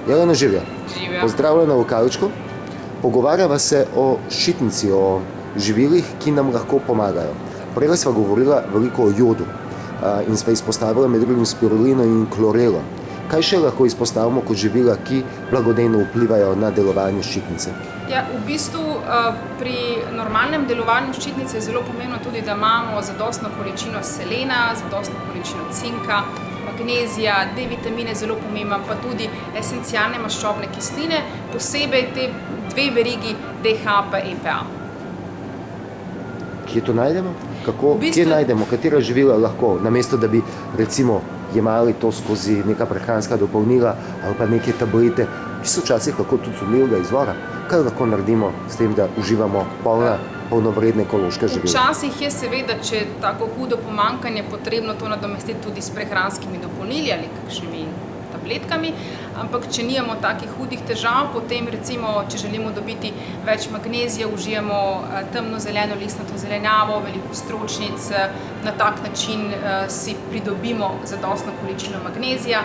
Jelena, živja. Živja. Pozdravljena v Lokalčku. Pogovarjava se o ščitnici, o živilih, ki nam lahko pomagajo. Prej sva govorila veliko o jodu in sva izpostavila med drugim spirulino in klorelo. Kaj še lahko izpostavimo kot živila, ki blagodejno vplivajo na delovanje ščitnice? Ja, v bistvu pri normalnem delovanju ščitnice je zelo pomembno tudi, da imamo zadostno količino selena, zadostno količino cinka, magnezija, D-vitamine zelo pomemben, pa tudi esencialne maščobne kisline, posebej te dve verigi DHA in EPA. Kje to najdemo? Kje najdemo? Katera živila lahko? Namesto, da bi recimo jemali to skozi neka prehranska dopolnila ali pa neke tablete, ki so včasih lahko tudi sumljivega izvora. Kaj lahko naredimo s tem, da uživamo polnovredne ekološke živila? Včasih je seveda, če je tako hudo pomanjkanje, potrebno to nadomestiti tudi s prehranskimi dopolnili ali kakšnimi tabletkami, ampak če nimamo takih hudih težav, potem recimo, če želimo dobiti več magnezija, užijamo temno zeleno listnato zelenjavo, veliko stročnic, na tak način si pridobimo zadostno količino magnezija.